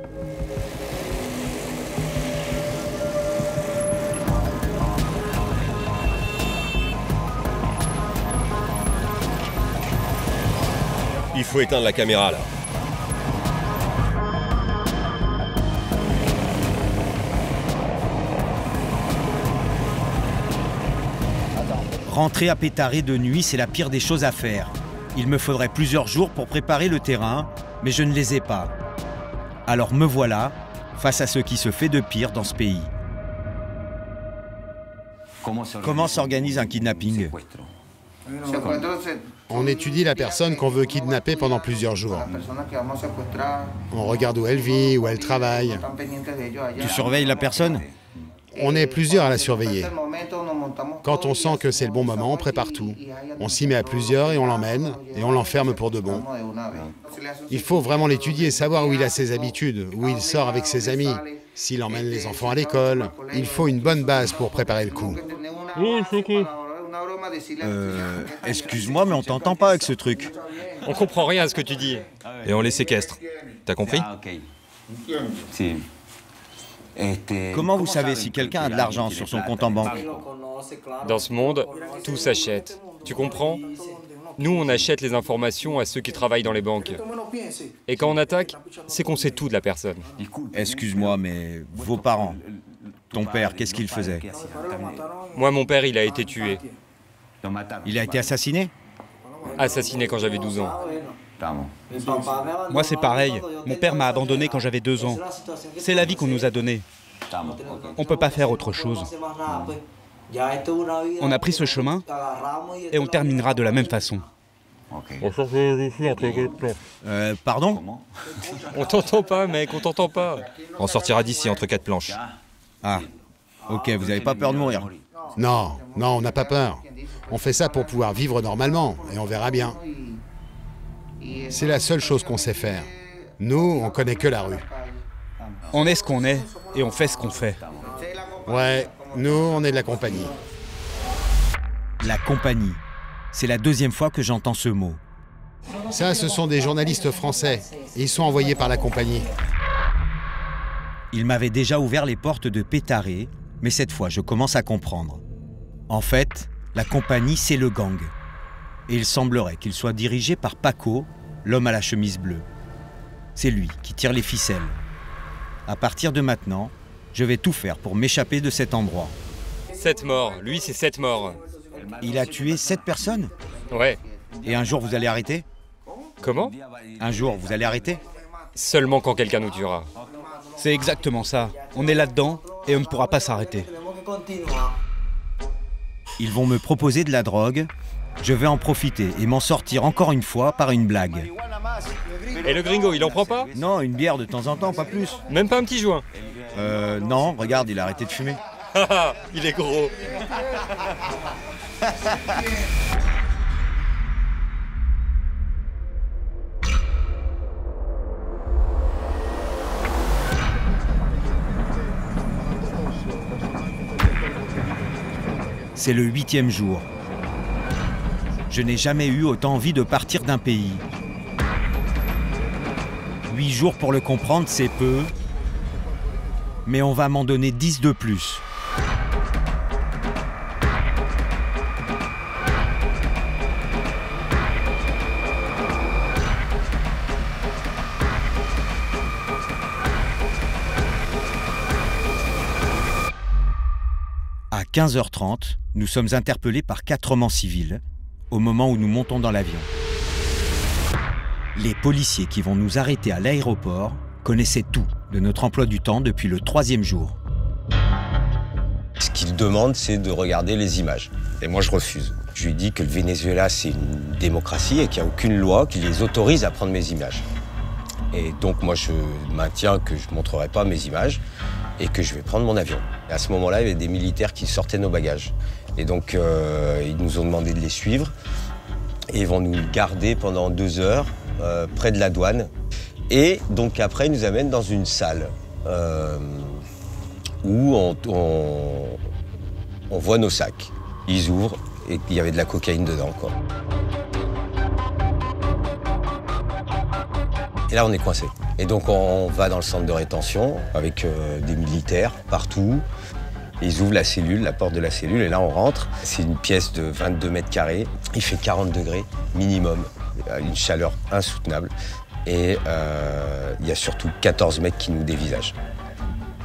Il faut éteindre la caméra là. Rentrer à Petare de nuit, c'est la pire des choses à faire. Il me faudrait plusieurs jours pour préparer le terrain, mais je ne les ai pas. Alors me voilà, face à ce qui se fait de pire dans ce pays. Comment s'organise un kidnapping? On étudie la personne qu'on veut kidnapper pendant plusieurs jours. On regarde où elle vit, où elle travaille. Tu surveilles la personne? On est plusieurs à la surveiller. Quand on sent que c'est le bon moment, on prépare tout. On s'y met à plusieurs et on l'emmène, et on l'enferme pour de bon. Il faut vraiment l'étudier, savoir où il a ses habitudes, où il sort avec ses amis, s'il emmène les enfants à l'école. Il faut une bonne base pour préparer le coup. Excuse-moi, mais on t'entend pas avec ce truc. On comprend rien à ce que tu dis. Et on les séquestre. T'as compris? Comment vous savez si quelqu'un a de l'argent sur son compte en banque? Dans ce monde, tout s'achète. Tu comprends? Nous, on achète les informations à ceux qui travaillent dans les banques. Et quand on attaque, c'est qu'on sait tout de la personne. Excuse-moi, mais vos parents, ton père, qu'est-ce qu'il faisait? Moi, mon père, il a été tué. Il a été assassiné? Assassiné quand j'avais 12 ans. Moi, c'est pareil. Mon père m'a abandonné quand j'avais 2 ans. C'est la vie qu'on nous a donnée. On ne peut pas faire autre chose. On a pris ce chemin et on terminera de la même façon. Pardon? On t'entend pas, mec, on t'entend pas. On sortira d'ici entre 4 planches. Ah, ok, vous n'avez pas peur de mourir? Non, non, on n'a pas peur. On fait ça pour pouvoir vivre normalement, et on verra bien. C'est la seule chose qu'on sait faire. Nous, on connaît que la rue. On est ce qu'on est, et on fait ce qu'on fait. Ouais, nous, on est de la compagnie. La compagnie. C'est la 2e fois que j'entends ce mot. Ça, ce sont des journalistes français. Ils sont envoyés par la compagnie. Il m'avait déjà ouvert les portes de Petare, mais cette fois, je commence à comprendre. En fait, la compagnie, c'est le gang. Et il semblerait qu'il soit dirigé par Paco, l'homme à la chemise bleue. C'est lui qui tire les ficelles. À partir de maintenant, je vais tout faire pour m'échapper de cet endroit. 7 morts, lui c'est 7 morts. Il a tué 7 personnes? Ouais. Et un jour vous allez arrêter? Comment? Un jour vous allez arrêter? Seulement quand quelqu'un nous tuera. C'est exactement ça. On est là-dedans et on ne pourra pas s'arrêter. Ils vont me proposer de la drogue. Je vais en profiter et m'en sortir encore une fois par une blague. Et le gringo, il en prend pas? Non, une bière de temps en temps, pas plus. Même pas un petit joint? Non, regarde, il a arrêté de fumer. Il est gros. C'est le 8e jour. Je n'ai jamais eu autant envie de partir d'un pays. 8 jours pour le comprendre, c'est peu. Mais on va m'en donner 10 de plus. À 15h30, nous sommes interpellés par 4 hommes en civil au moment où nous montons dans l'avion. Les policiers qui vont nous arrêter à l'aéroport connaissaient tout de notre emploi du temps depuis le 3e jour. Ce qu'ils demandent, c'est de regarder les images. Et moi, je refuse. Je lui dis que le Venezuela, c'est une démocratie et qu'il n'y a aucune loi qui les autorise à prendre mes images. Et donc, moi, je maintiens que je ne montrerai pas mes images et que je vais prendre mon avion. Et à ce moment-là, il y avait des militaires qui sortaient nos bagages. Et donc, ils nous ont demandé de les suivre. Et ils vont nous garder pendant 2 heures près de la douane. Et donc, après, ils nous amènent dans une salle où on voit nos sacs. Ils ouvrent et il y avait de la cocaïne dedans, quoi. Et là, on est coincé. Et donc, on va dans le centre de rétention avec des militaires partout. Ils ouvrent la cellule, la porte de la cellule, et là, on rentre. C'est une pièce de 22 mètres carrés. Il fait 40 degrés minimum, une chaleur insoutenable. Et il y a surtout 14 mecs qui nous dévisagent,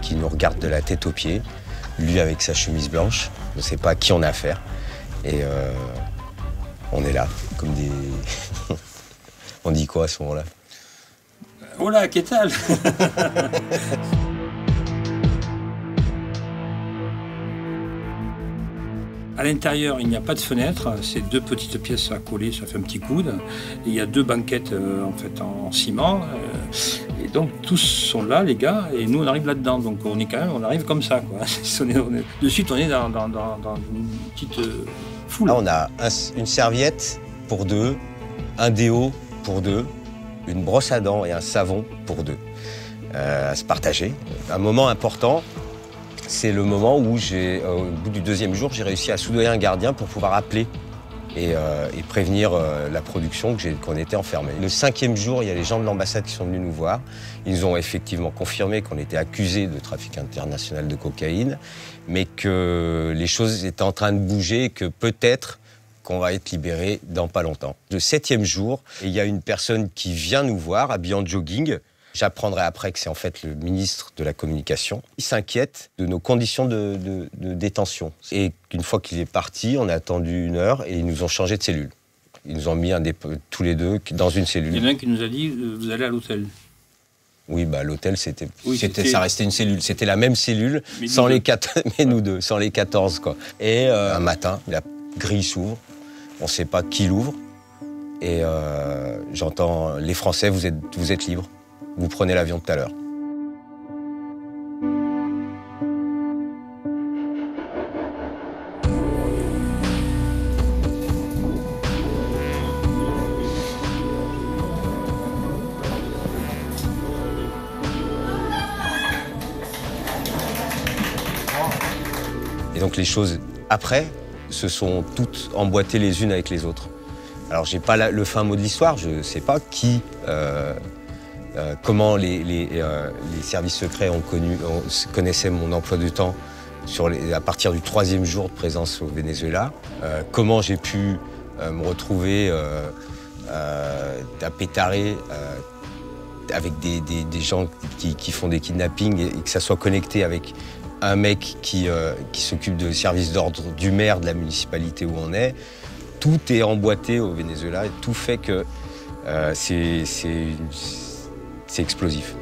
qui nous regardent de la tête aux pieds. Lui avec sa chemise blanche, on ne sait pas à qui on a affaire. Et on est là, comme des... On dit quoi à ce moment-là? Hola, ¿qué tal? À l'intérieur, il n'y a pas de fenêtre, c'est 2 petites pièces à coller, ça fait un petit coude. Et il y a 2 banquettes en fait en ciment. Et donc tous sont là, les gars, et nous on arrive là-dedans. Donc on arrive comme ça, quoi. De suite, on est dans une petite foule. Là, on a une serviette pour 2, un déo pour 2, une brosse à dents et un savon pour 2. À se partager. Un moment important. C'est le moment où, au bout du 2e jour, j'ai réussi à soudoyer un gardien pour pouvoir appeler et prévenir la production qu'on était enfermés. Le 5e jour, il y a les gens de l'ambassade qui sont venus nous voir. Ils ont effectivement confirmé qu'on était accusés de trafic international de cocaïne, mais que les choses étaient en train de bouger et que peut-être qu'on va être libérés dans pas longtemps. Le 7e jour, il y a une personne qui vient nous voir, habillée en jogging. J'apprendrai après que c'est en fait le ministre de la Communication. Il s'inquiète de nos conditions de détention. Et une fois qu'il est parti, on a attendu 1 heure et ils nous ont changé de cellule. Ils nous ont mis tous les 2 dans une cellule. Il y en a un qui nous a dit vous allez à l'hôtel. Oui, bah l'hôtel ça restait une cellule. C'était la même cellule, sans les 14 quoi. Et un matin, la grille s'ouvre. On ne sait pas qui l'ouvre. Et j'entends les Français, vous êtes libres. Vous prenez l'avion tout à l'heure. Et donc les choses, après, se sont toutes emboîtées les unes avec les autres. Alors j'ai pas le fin mot de l'histoire, je sais pas qui... comment les services secrets connaissaient mon emploi du temps à partir du 3e jour de présence au Venezuela. Comment j'ai pu me retrouver à pétarer avec des gens qui font des kidnappings et que ça soit connecté avec un mec qui s'occupe de services d'ordre du maire de la municipalité où on est. Tout est emboîté au Venezuela et tout fait que c'est explosif.